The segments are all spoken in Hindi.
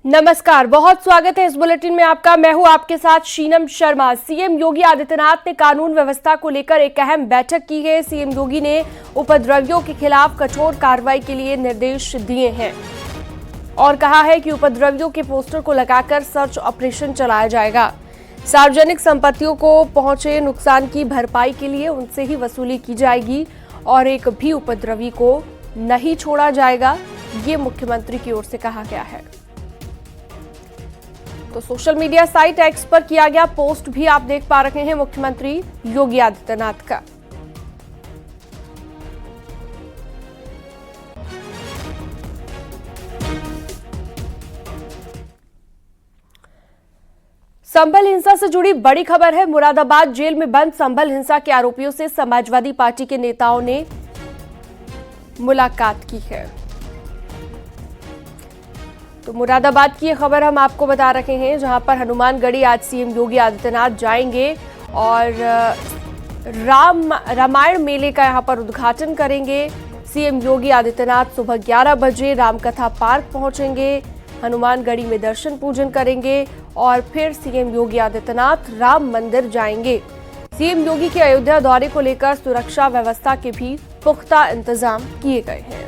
नमस्कार, बहुत स्वागत है इस बुलेटिन में आपका। मैं हूं आपके साथ शीनम शर्मा। सीएम योगी आदित्यनाथ ने कानून व्यवस्था को लेकर एक अहम बैठक की है। सीएम योगी ने उपद्रवियों के खिलाफ कठोर कार्रवाई के लिए निर्देश दिए हैं और कहा है कि उपद्रवियों के पोस्टर को लगाकर सर्च ऑपरेशन चलाया जाएगा। सार्वजनिक संपत्तियों को पहुंचे नुकसान की भरपाई के लिए उनसे ही वसूली की जाएगी और एक भी उपद्रवी को नहीं छोड़ा जाएगा, ये मुख्यमंत्री की ओर से कहा गया है। तो सोशल मीडिया साइट एक्स पर किया गया पोस्ट भी आप देख पा रहे हैं मुख्यमंत्री योगी आदित्यनाथ का। संभल हिंसा से जुड़ी बड़ी खबर है। मुरादाबाद जेल में बंद संभल हिंसा के आरोपियों से समाजवादी पार्टी के नेताओं ने मुलाकात की है। तो मुरादाबाद की यह खबर हम आपको बता रहे हैं, जहां पर हनुमानगढ़ी आज सीएम योगी आदित्यनाथ जाएंगे और रामायण मेले का यहां पर उद्घाटन करेंगे। सीएम योगी आदित्यनाथ सुबह 11 बजे रामकथा पार्क पहुंचेंगे, हनुमानगढ़ी में दर्शन पूजन करेंगे और फिर सीएम योगी आदित्यनाथ राम मंदिर जाएंगे। सीएम योगी के अयोध्या दौरे को लेकर सुरक्षा व्यवस्था के भी पुख्ता इंतजाम किए गए हैं।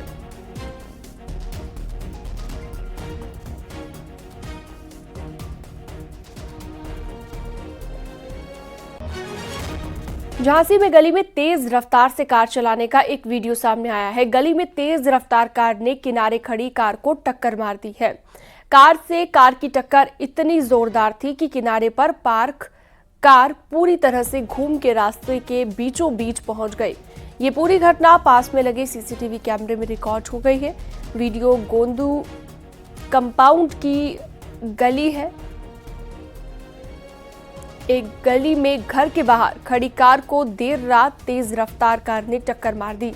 झांसी में गली में तेज रफ्तार से कार चलाने का एक वीडियो सामने आया है। गली में तेज रफ्तार कार ने किनारे खड़ी कार को टक्कर मार दी है। कार की टक्कर इतनी जोरदार थी कि किनारे पर पार्क कार पूरी तरह से घूम के रास्ते के बीचों बीच पहुंच गई। ये पूरी घटना पास में लगे सीसीटीवी कैमरे में रिकॉर्ड हो गई है। वीडियो गोंदू कंपाउंड की गली है। एक गली में घर के बाहर खड़ी कार को देर रात तेज रफ्तार कार ने टक्कर मार दी।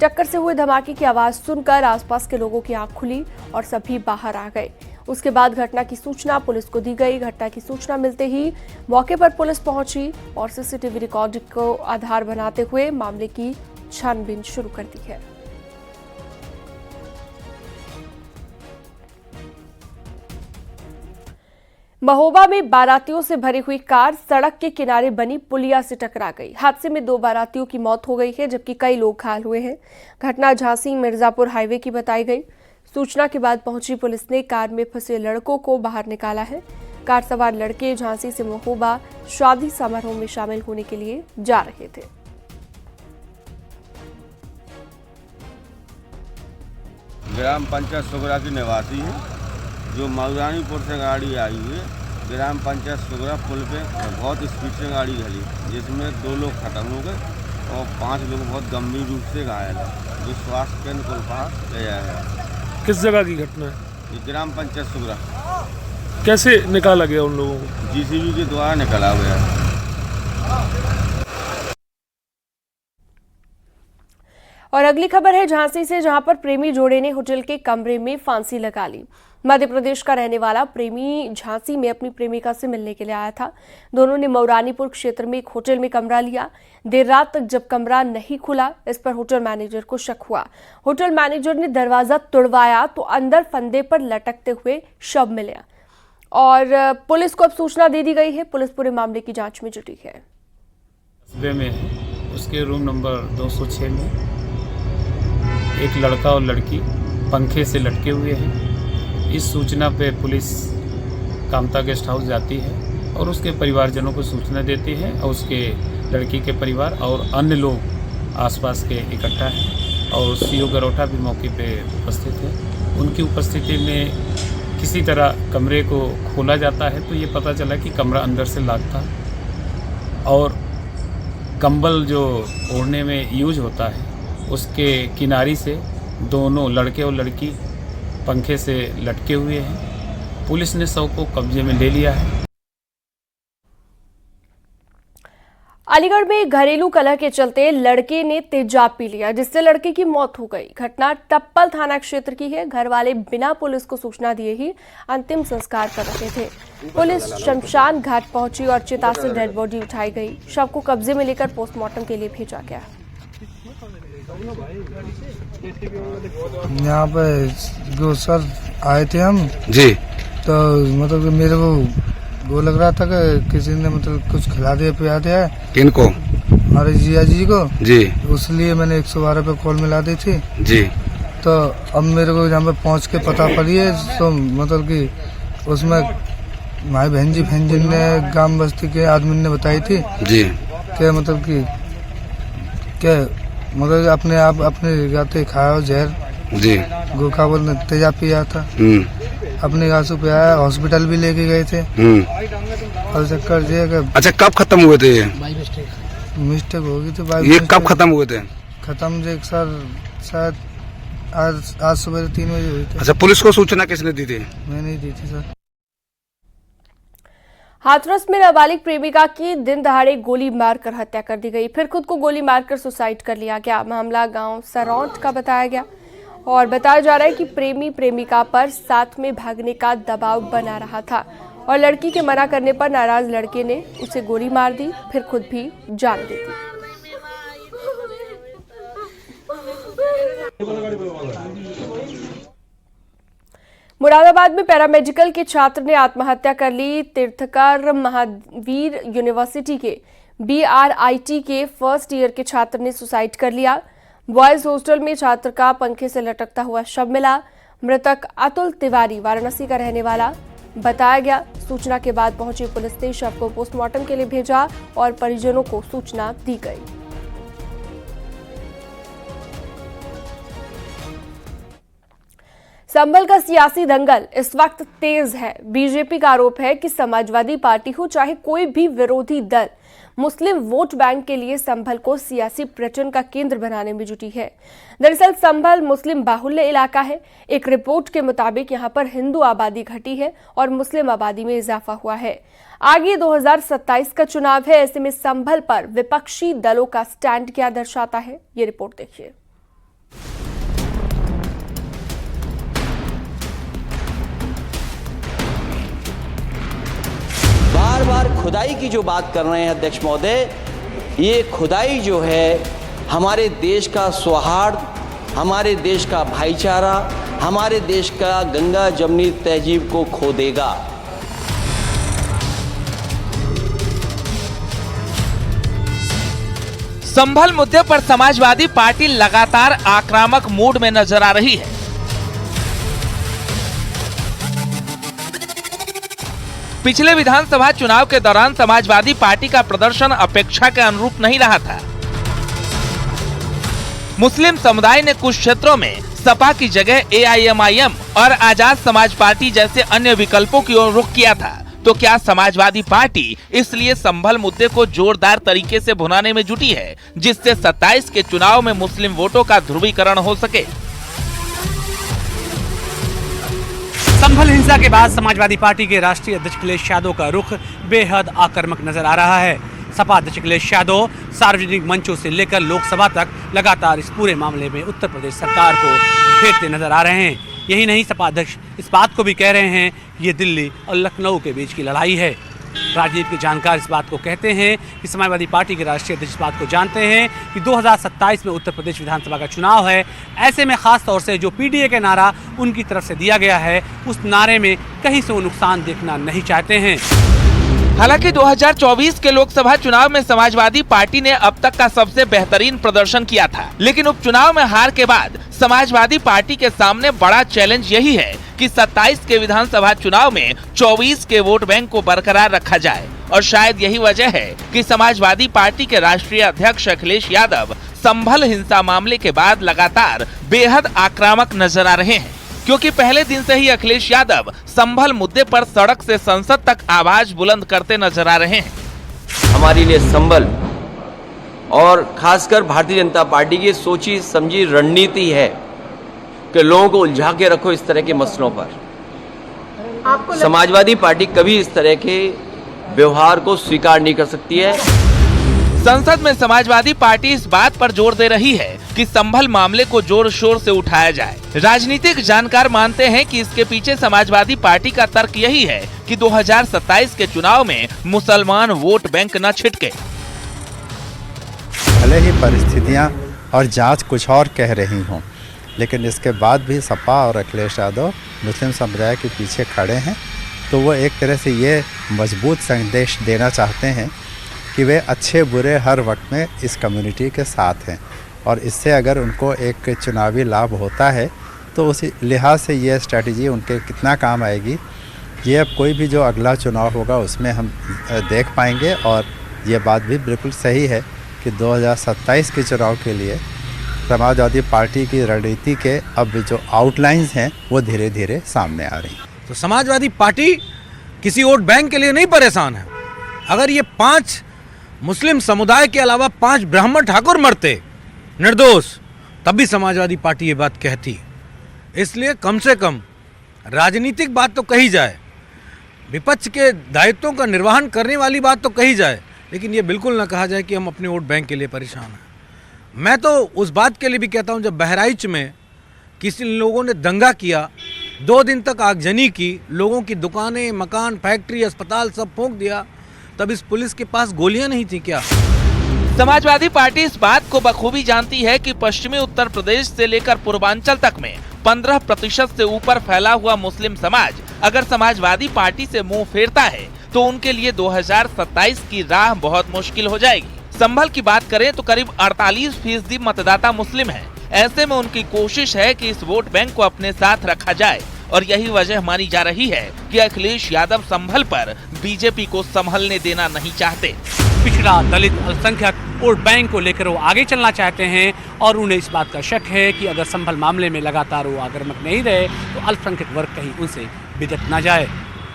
टक्कर से हुए धमाके की आवाज सुनकर आसपास के लोगों की आंख खुली और सभी बाहर आ गए। उसके बाद घटना की सूचना पुलिस को दी गई। घटना की सूचना मिलते ही मौके पर पुलिस पहुंची और सीसीटीवी रिकॉर्ड को आधार बनाते हुए मामले की छानबीन शुरू कर दी है। महोबा में बारातियों से भरी हुई कार सड़क के किनारे बनी पुलिया से टकरा गई। हादसे में 2 बारातियों की मौत हो गई है, जबकि कई लोग घायल हुए हैं। घटना झांसी मिर्जापुर हाईवे की बताई गई। सूचना के बाद पहुंची पुलिस ने कार में फंसे लड़कों को बाहर निकाला है। कार सवार लड़के झांसी से महोबा शादी समारोह में शामिल होने के लिए जा रहे थे। ग्राम पंचायत सुगरा की निवासी है, जो मऊरानीपुर से गाड़ी आई है। ग्राम पंचायत सुगरा पुल पे बहुत स्पीड से गाड़ी चली, जिसमें 2 लोग खत्म हो गए और 5 लोग बहुत गंभीर रूप से घायल है, जो स्वास्थ्य केंद्र कोलपाड़ ले जाया गया। किस जगह की घटना है? ये ग्राम पंचायत सुगरा। कैसे निकाला गया उन लोगों को? जीसीबी के द्वारा निकाला गया। और अगली खबर है झांसी से, जहां पर प्रेमी जोड़े ने होटल के कमरे में फांसी लगा ली। मध्य प्रदेश का रहने वाला प्रेमी झांसी में अपनी प्रेमिका से मिलने के लिए आया था। दोनों ने मऊरानीपुर क्षेत्र में एक होटल में कमरा लिया। देर रात तक जब कमरा नहीं खुला, इस पर होटल मैनेजर को शक हुआ। होटल मैनेजर ने दरवाजा तोड़वाया तो अंदर फंदे पर लटकते हुए शव मिला और पुलिस को अब सूचना दे दी गई है। पुलिस पूरे मामले की जांच में जुटी है। में उसके रूम नंबर 206 में एक लड़का और लड़की पंखे से लटके हुए हैं। इस सूचना पे पुलिस कामता गेस्ट हाउस जाती है और उसके परिवारजनों को सूचना देती है और उसके लड़की के परिवार और अन्य लोग आसपास के इकट्ठा हैं और सीओ गरोठा भी मौके पे उपस्थित है। उनकी उपस्थिति में किसी तरह कमरे को खोला जाता है तो ये पता चला कि कमरा अंदर से लॉक था और कंबल जो ओढ़ने में यूज होता है उसके किनारी से दोनों लड़के और लड़की पंखे से लटके हुए हैं। पुलिस ने शव को कब्जे में ले लिया है। अलीगढ़ में घरेलू कलह के चलते लड़के ने तेजाब पी लिया, जिससे लड़के की मौत हो गई। घटना टप्पल थाना क्षेत्र की है। घर वाले बिना पुलिस को सूचना दिए ही अंतिम संस्कार कर रहे थे। पुलिस शमशान घाट पहुंची और चिता से डेड बॉडी उठाई गई। शव को कब्जे में लेकर पोस्टमार्टम के लिए भेजा गया। यहाँ पे जो सर आए थे हम जी, तो मतलब कि मेरे को वो लग रहा था कि किसी ने मतलब कुछ खिला दिया पिला दिया है। किनको? हमारे जिया जी को जी। इसलिए मैंने 112 पे कॉल मिला दी थी जी। तो अब मेरे को यहाँ पे पहुँच के पता पड़ी है तो मतलब कि उसमें हमारी बहन जी ने गांव बस्ती के आदमी ने बताई थी जी कि मतलब कि मतलब अपने आप अपने गाते खाया जहर जी। गोखा बोलने तेजा पिया था, अपने गासू पे आया, हॉस्पिटल भी लेके गए थे। और चक्कर ये अच्छा कब खत्म हुए थे ये? मिस्टेक होगी तो ये कब खत्म हुए थे? खत्म जो एक साल शायद आज सुबह 3 बजे हुई थी। अच्छा पुलिस को सूचना किसने दी थी? मैंने ही दी थी सर। हाथरस में नाबालिग प्रेमिका की दिन दहाड़े गोली मारकर हत्या कर दी गई, फिर खुद को गोली मारकर सुसाइड कर लिया गया। मामला गांव सरौंट का बताया गया और बताया जा रहा है कि प्रेमी प्रेमिका पर साथ में भागने का दबाव बना रहा था और लड़की के मना करने पर नाराज लड़के ने उसे गोली मार दी, फिर खुद भी जान दे दी। मुरादाबाद में पैरामेडिकल के छात्र ने आत्महत्या कर ली। तीर्थकर महावीर यूनिवर्सिटी के BRIT के फर्स्ट ईयर के छात्र ने सुसाइड कर लिया। बॉयज हॉस्टल में छात्र का पंखे से लटकता हुआ शव मिला। मृतक अतुल तिवारी वाराणसी का रहने वाला बताया गया। सूचना के बाद पहुंची पुलिस ने शव को पोस्टमार्टम के लिए भेजा और परिजनों को सूचना दी गई। संभल का सियासी दंगल इस वक्त तेज है। बीजेपी का आरोप है कि समाजवादी पार्टी हो चाहे कोई भी विरोधी दल मुस्लिम वोट बैंक के लिए संभल को सियासी पर्यटन का केंद्र बनाने में जुटी है। दरअसल संभल मुस्लिम बाहुल्य इलाका है। एक रिपोर्ट के मुताबिक यहां पर हिंदू आबादी घटी है और मुस्लिम आबादी में इजाफा हुआ है। आगे 2027 का चुनाव है, ऐसे में संभल पर विपक्षी दलों का स्टैंड क्या दर्शाता है, ये रिपोर्ट देखिए। बार बार खुदाई की जो बात कर रहे हैं अध्यक्ष महोदय, ये खुदाई जो है हमारे देश का सौहार्द, हमारे देश का भाईचारा, हमारे देश का गंगा जमनी तहजीब को खो देगा। संभल मुद्दे पर समाजवादी पार्टी लगातार आक्रामक मूड में नजर आ रही है। पिछले विधानसभा चुनाव के दौरान समाजवादी पार्टी का प्रदर्शन अपेक्षा के अनुरूप नहीं रहा था। मुस्लिम समुदाय ने कुछ क्षेत्रों में सपा की जगह AIMIM और आजाद समाज पार्टी जैसे अन्य विकल्पों की ओर रुख किया था। तो क्या समाजवादी पार्टी इसलिए संभल मुद्दे को जोरदार तरीके से भुनाने में जुटी है, जिससे 27 के चुनाव में मुस्लिम वोटों का ध्रुवीकरण हो सके? संभल हिंसा के बाद समाजवादी पार्टी के राष्ट्रीय अध्यक्ष अखिलेश यादव का रुख बेहद आक्रामक नजर आ रहा है। सपा अध्यक्ष अखिलेश यादव सार्वजनिक मंचों से लेकर लोकसभा तक लगातार इस पूरे मामले में उत्तर प्रदेश सरकार को घेरते नजर आ रहे हैं। यही नहीं, सपा अध्यक्ष इस बात को भी कह रहे हैं ये दिल्ली और लखनऊ के बीच की लड़ाई है। राजनीति के जानकार इस बात को कहते हैं कि समाजवादी पार्टी के राष्ट्रीय अध्यक्ष इस बात को जानते हैं कि 2027 में उत्तर प्रदेश विधानसभा का चुनाव है। ऐसे में खास तौर से जो PDA का नारा उनकी तरफ से दिया गया है, उस नारे में कहीं से वो नुकसान देखना नहीं चाहते हैं। हालांकि 2024 के लोकसभा चुनाव में समाजवादी पार्टी ने अब तक का सबसे बेहतरीन प्रदर्शन किया था, लेकिन उपचुनाव में हार के बाद समाजवादी पार्टी के सामने बड़ा चैलेंज यही है कि 27 के विधानसभा चुनाव में 24 के वोट बैंक को बरकरार रखा जाए। और शायद यही वजह है कि समाजवादी पार्टी के राष्ट्रीय अध्यक्ष अखिलेश यादव संभल हिंसा मामले के बाद लगातार बेहद आक्रामक नजर आ रहे हैं, क्योंकि पहले दिन से ही अखिलेश यादव संभल मुद्दे पर सड़क से संसद तक आवाज बुलंद करते नजर आ रहे हैं। हमारे लिए संभल और खासकर भारतीय जनता पार्टी की सोची समझी रणनीति है कि लोगों को उलझा के रखो इस तरह के मसलों पर। समाजवादी पार्टी कभी इस तरह के व्यवहार को स्वीकार नहीं कर सकती है। संसद में समाजवादी पार्टी इस बात पर जोर दे रही है कि संभल मामले को जोर शोर से उठाया जाए। राजनीतिक जानकार मानते हैं कि इसके पीछे समाजवादी पार्टी का तर्क यही है कि 2027 के चुनाव में मुसलमान वोट बैंक न छिटके। भले ही परिस्थितियां और जांच कुछ और कह रही हों, लेकिन इसके बाद भी सपा और अखिलेश यादव मुस्लिम समुदाय के पीछे खड़े हैं तो वो एक तरह से ये मजबूत संदेश देना चाहते हैं कि वे अच्छे बुरे हर वक्त में इस कम्युनिटी के साथ हैं, और इससे अगर उनको एक चुनावी लाभ होता है तो उस लिहाज से ये स्ट्रेटजी उनके कितना काम आएगी, ये अब कोई भी जो अगला चुनाव होगा उसमें हम देख पाएंगे। और ये बात भी बिल्कुल सही है कि 2027 के चुनाव के लिए समाजवादी पार्टी की रणनीति के अब जो आउटलाइंस हैं वो धीरे धीरे सामने आ रही हैं। तो समाजवादी पार्टी किसी वोट बैंक के लिए नहीं परेशान है। अगर ये 5 मुस्लिम समुदाय के अलावा 5 ब्राह्मण ठाकुर मरते निर्दोष, तब भी समाजवादी पार्टी ये बात कहती। इसलिए कम से कम राजनीतिक बात तो कही जाए, विपक्ष के दायित्वों का निर्वहन करने वाली बात तो कही जाए, लेकिन ये बिल्कुल ना कहा जाए कि हम अपने वोट बैंक के लिए परेशान हैं। मैं तो उस बात के लिए भी कहता हूँ, जब बहराइच में किसी लोगों ने दंगा किया, 2 दिन तक आगजनी की, लोगों की दुकानें, मकान, फैक्ट्री, अस्पताल सब फूंक दिया, तब इस पुलिस के पास गोलियां नहीं थी क्या? समाजवादी पार्टी इस बात को बखूबी जानती है कि पश्चिमी उत्तर प्रदेश से लेकर पूर्वांचल तक में 15% से ऊपर फैला हुआ मुस्लिम समाज अगर समाजवादी पार्टी से मुंह फेरता है तो उनके लिए 2027 की राह बहुत मुश्किल हो जाएगी। संभल की बात करें तो करीब 48% मतदाता मुस्लिम हैं। ऐसे में उनकी कोशिश है कि इस वोट बैंक को अपने साथ रखा जाए, और यही वजह मानी जा रही है कि अखिलेश यादव संभल पर बीजेपी को संभलने देना नहीं चाहते। पिछड़ा, दलित, अल्पसंख्यक वोट बैंक को लेकर वो आगे चलना चाहते हैं, और उन्हें इस बात का शक है कि अगर संभल मामले में लगातार वो आक्रामक नहीं रहे तो अल्पसंख्यक वर्ग कहीं उनसे बिदक न जाए।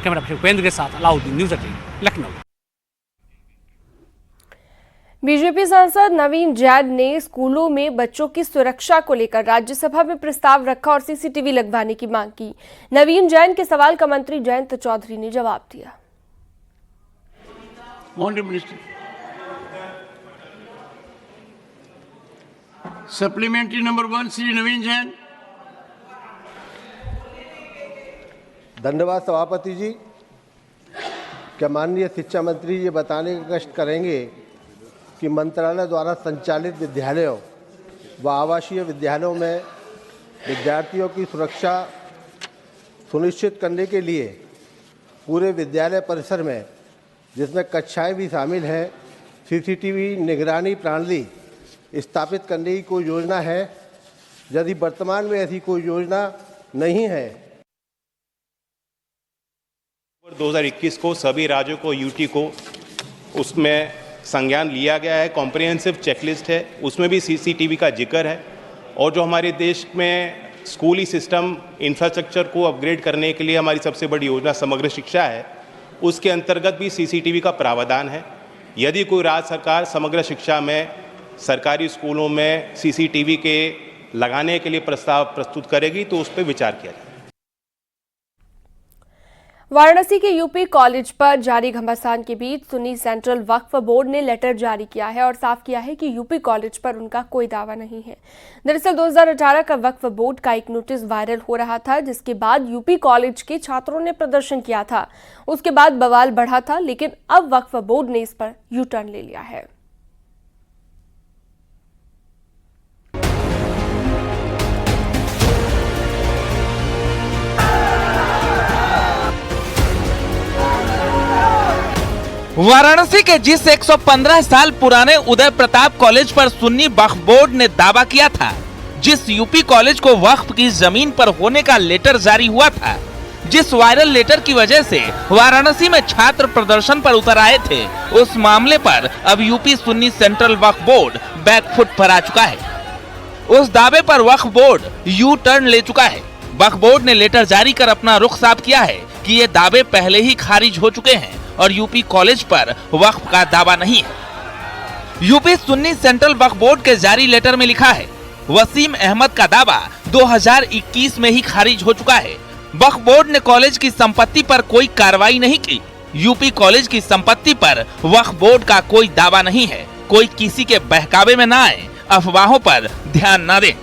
कैमरा पर्सन उपेंद्र के साथ अलाउद्दीन, न्यूज़ 18 लखनऊ। बीजेपी सांसद नवीन जैन ने स्कूलों में बच्चों की सुरक्षा को लेकर राज्यसभा में प्रस्ताव रखा और सीसीटीवी लगवाने की मांग की। नवीन जैन के सवाल का मंत्री जयंत चौधरी ने जवाब दिया। सप्लीमेंट्री नंबर 1 श्री नवीन जैन। धन्यवाद सभापति जी। क्या माननीय शिक्षा मंत्री ये बताने का कष्ट करेंगे कि मंत्रालय द्वारा संचालित विद्यालयों व आवासीय विद्यालयों में विद्यार्थियों की सुरक्षा सुनिश्चित करने के लिए पूरे विद्यालय परिसर में, जिसमें कक्षाएं भी शामिल हैं, सीसीटीवी निगरानी प्रणाली स्थापित करने की कोई योजना है? यदि वर्तमान में ऐसी कोई योजना नहीं है, 2021 को सभी राज्यों को, यूटी को उसमें संज्ञान लिया गया है। कॉम्प्रिहेंसिव चेकलिस्ट है, उसमें भी सीसीटीवी का जिक्र है। और जो हमारे देश में स्कूली सिस्टम इंफ्रास्ट्रक्चर को अपग्रेड करने के लिए हमारी सबसे बड़ी योजना समग्र शिक्षा है, उसके अंतर्गत भी सीसीटीवी का प्रावधान है। यदि कोई राज्य सरकार समग्र शिक्षा में सरकारी स्कूलों में सीसीटीवी के लगाने के लिए प्रस्ताव प्रस्तुत करेगी तो उस पर विचार किया जाए। वाराणसी के यूपी कॉलेज पर जारी घमासान के बीच सुन्नी सेंट्रल वक्फ बोर्ड ने लेटर जारी किया है और साफ किया है कि यूपी कॉलेज पर उनका कोई दावा नहीं है। दरअसल 2018 का वक्फ बोर्ड का एक नोटिस वायरल हो रहा था, जिसके बाद यूपी कॉलेज के छात्रों ने प्रदर्शन किया था। उसके बाद बवाल बढ़ा था, लेकिन अब वक्फ बोर्ड ने इस पर यू टर्न ले लिया है। वाराणसी के जिस 115 साल पुराने उदय प्रताप कॉलेज पर सुन्नी वक्फ बोर्ड ने दावा किया था, जिस यूपी कॉलेज को वक्फ की जमीन पर होने का लेटर जारी हुआ था, जिस वायरल लेटर की वजह से वाराणसी में छात्र प्रदर्शन पर उतर आए थे, उस मामले पर अब यूपी सुन्नी सेंट्रल वक्फ बोर्ड बैकफुट पर आ चुका है। उस दावे पर वक्फ बोर्ड यू टर्न ले चुका है। वक्फ बोर्ड ने लेटर जारी कर अपना रुख साफ किया है कि ये दावे पहले ही खारिज हो चुके हैं और यूपी कॉलेज पर वक्फ का दावा नहीं है। यूपी सुन्नी सेंट्रल वक्फ बोर्ड के जारी लेटर में लिखा है, वसीम अहमद का दावा 2021 में ही खारिज हो चुका है। वक्फ बोर्ड ने कॉलेज की संपत्ति पर कोई कार्रवाई नहीं की। यूपी कॉलेज की संपत्ति पर वक्फ बोर्ड का कोई दावा नहीं है। कोई किसी के बहकावे में ना आए, अफवाहों पर ध्यान न दें।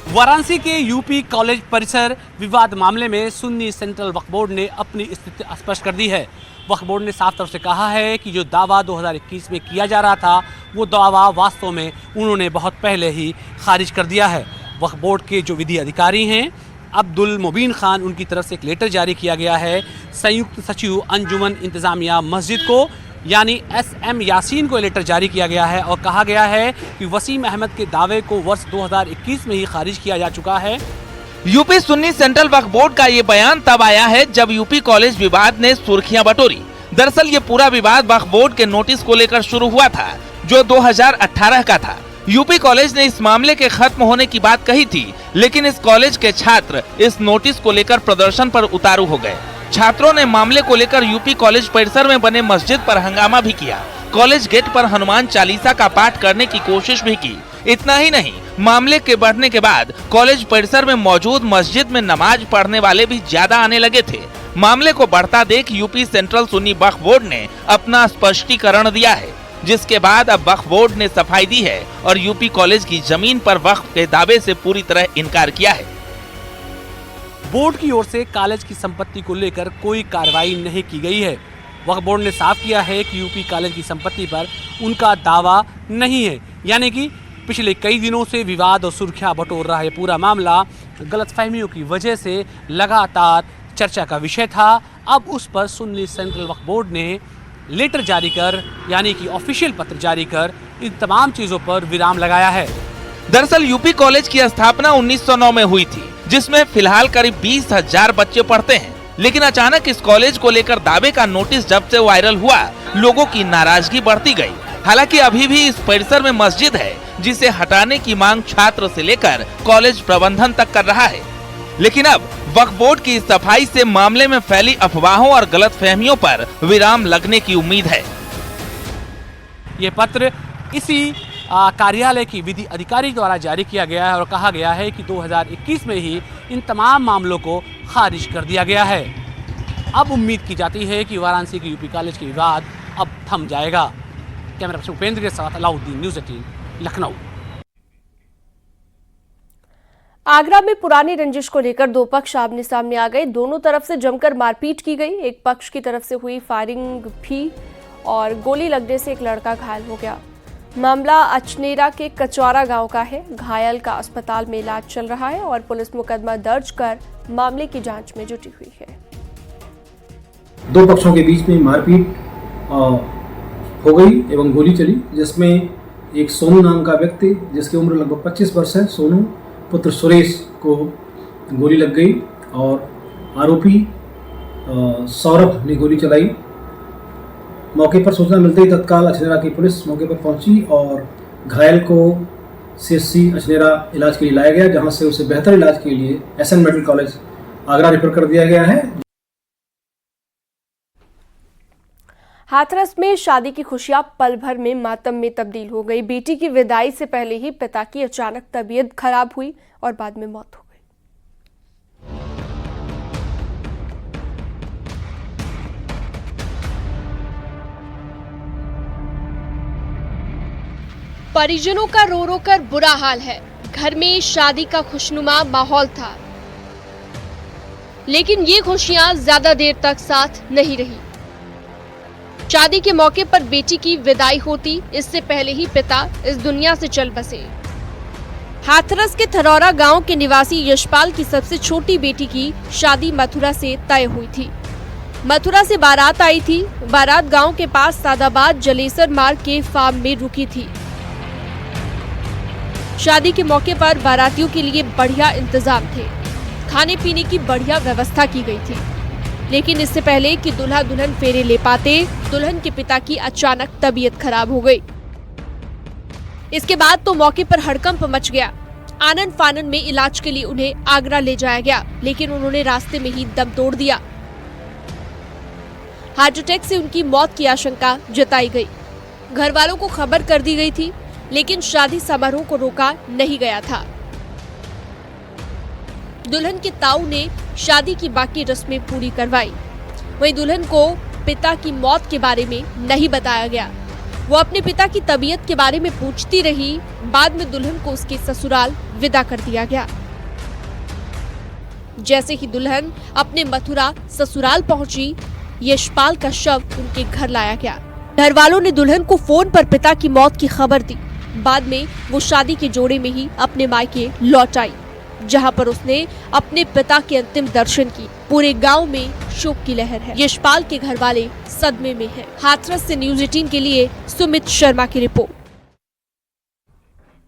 वाराणसी के यूपी कॉलेज परिसर विवाद मामले में सुन्नी सेंट्रल वक्फ बोर्ड ने अपनी स्थिति स्पष्ट कर दी है। वक्फ बोर्ड ने साफ तौर से कहा है कि जो दावा 2021 में किया जा रहा था, वो दावा वास्तव में उन्होंने बहुत पहले ही खारिज कर दिया है। वक्फ बोर्ड के जो विधि अधिकारी हैं, अब्दुल मुबीन खान, उनकी तरफ से एक लेटर जारी किया गया है संयुक्त सचिव अंजुमन इंतजामिया मस्जिद को यानी SM यासीन को लेटर जारी किया गया है और कहा गया है कि वसीम अहमद के दावे को वर्ष 2021 में ही खारिज किया जा चुका है। यूपी सुन्नी सेंट्रल वक्फ बोर्ड का ये बयान तब आया है जब यूपी कॉलेज विवाद ने सुर्खियां बटोरी। दरअसल ये पूरा विवाद वक्फ बोर्ड के नोटिस को लेकर शुरू हुआ था जो 2018 का था। यूपी कॉलेज ने इस मामले के खत्म होने की बात कही थी, लेकिन इस कॉलेज के छात्र इस नोटिस को लेकर प्रदर्शन पर उतारू हो गए। छात्रों ने मामले को लेकर यूपी कॉलेज परिसर में बने मस्जिद पर हंगामा भी किया। कॉलेज गेट पर हनुमान चालीसा का पाठ करने की कोशिश भी की। इतना ही नहीं, मामले के बढ़ने के बाद कॉलेज परिसर में मौजूद मस्जिद में नमाज पढ़ने वाले भी ज्यादा आने लगे थे। मामले को बढ़ता देख यूपी सेंट्रल सुन्नी वक्फ बोर्ड ने अपना स्पष्टीकरण दिया है, जिसके बाद अब वक्फ बोर्ड ने सफाई दी है और यूपी कॉलेज की जमीन पर वक्फ के दावे से पूरी तरह इनकार किया है। बोर्ड की ओर से कॉलेज की संपत्ति को लेकर कोई कार्रवाई नहीं की गई है। वक्फ बोर्ड ने साफ किया है कि यूपी कॉलेज की संपत्ति पर उनका दावा नहीं है, यानी कि पिछले कई दिनों से विवाद और सुर्खियां बटोर रहा है पूरा मामला गलतफहमियों की वजह से लगातार चर्चा का विषय था। अब उस पर सुन्नी सेंट्रल वक्फ बोर्ड ने लेटर जारी कर यानी कि ऑफिशियल पत्र जारी कर इन तमाम चीजों पर विराम लगाया है। दरअसल यूपी कॉलेज की स्थापना 1909 में हुई थी, जिसमें फिलहाल करीब 20,000 बच्चे पढ़ते हैं। लेकिन अचानक इस कॉलेज को लेकर दावे का नोटिस जब से वायरल हुआ, लोगों की नाराजगी बढ़ती गई। हालांकि अभी भी इस परिसर में मस्जिद है, जिसे हटाने की मांग छात्र से लेकर कॉलेज प्रबंधन तक कर रहा है। लेकिन अब वक्फ बोर्ड की सफाई से मामले में फैली अफवाहों और गलतफहमियों पर विराम लगने की उम्मीद है। ये पत्र इसी कार्यालय की विधि अधिकारी द्वारा जारी किया गया है और कहा गया है कि 2021 में ही इन तमाम मामलों को खारिज कर दिया गया है। अब उम्मीद की जाती है कि वाराणसी के यूपी कॉलेज के विवाद अब थम जाएगा। कैमरा पर्सन उपेंद्र के साथ अलाउद्दीन, न्यूज़ 18, लखनऊ। आगरा में पुरानी रंजिश को लेकर दो पक्ष आमने सामने आ गए। दोनों तरफ से जमकर मारपीट की गई। एक पक्ष की तरफ से हुई फायरिंग भी और गोली लगने से एक लड़का घायल हो गया। मामला अचनेरा के कचौरा गांव का है। घायल का अस्पताल में इलाज चल रहा है और पुलिस मुकदमा दर्ज कर मामले की जांच में जुटी हुई है। दो पक्षों के बीच में मारपीट हो गई एवं गोली चली, जिसमें एक सोनू नाम का व्यक्ति जिसकी उम्र लगभग 25 वर्ष है, सोनू पुत्र सुरेश को गोली लग गई और आरोपी सौरभ ने गोली चलाई। मौके पर सूचना मिलते ही तत्काल अचनेरा की पुलिस मौके पर पहुंची और घायल को CHC अचनेरा इलाज के लिए लाया गया, जहां से उसे बेहतर इलाज के लिए SN medical college Agra refer कर दिया गया है। हाथरस में शादी की खुशियां पल भर में मातम में तब्दील हो गई। बेटी की विदाई से पहले ही पिता की अचानक तबीयत खराब हुई और बाद में मौत हो गई। परिजनों का रो रो कर बुरा हाल है। घर में शादी का खुशनुमा माहौल था, लेकिन ये खुशियां ज्यादा देर तक साथ नहीं रही। शादी के मौके पर बेटी की विदाई होती, इससे पहले ही पिता इस दुनिया से चल बसे। हाथरस के थरौरा गांव के निवासी यशपाल की सबसे छोटी बेटी की शादी मथुरा से तय हुई थी। मथुरा से बारात आई थी। बारात गांव के पास सादाबाद जलेसर मार्ग के फार्म में रुकी थी। शादी के मौके पर बारातियों के लिए बढ़िया इंतजाम थे। खाने पीने की बढ़िया व्यवस्था की गई थी। लेकिन इससे पहले कि दूल्हा दुल्हन फेरे ले पाते, दुल्हन के पिता की अचानक तबीयत खराब हो गई। इसके बाद तो मौके पर हड़कंप मच गया। आनन फानन में इलाज के लिए उन्हें आगरा ले जाया गया, लेकिन उन्होंने रास्ते में ही दम तोड़ दिया। हार्ट अटैक से उनकी मौत की आशंका जताई गई। घर वालों को खबर कर दी गई थी, लेकिन शादी समारोह को रोका नहीं गया था। दुल्हन के ताऊ ने शादी की बाकी रस्में पूरी करवाई। वहीं दुल्हन को पिता की मौत के बारे में नहीं बताया गया। वो अपने पिता की तबीयत के बारे में पूछती रही। बाद में दुल्हन को उसके ससुराल विदा कर दिया गया। जैसे ही दुल्हन अपने मथुरा ससुराल पहुंची, यशपाल का शव उनके घर लाया गया। घर वालों ने दुल्हन को फोन पर पिता की मौत की खबर दी। बाद में वो शादी के जोड़े में ही अपने मायके लौट आई। जहां पर उसने अपने पिता के अंतिम दर्शन की। पूरे गांव में शोक की लहर है। यशपाल के घर वाले सदमे में हैं। हाथरस से न्यूज़ 18 के लिए सुमित शर्मा की रिपोर्ट।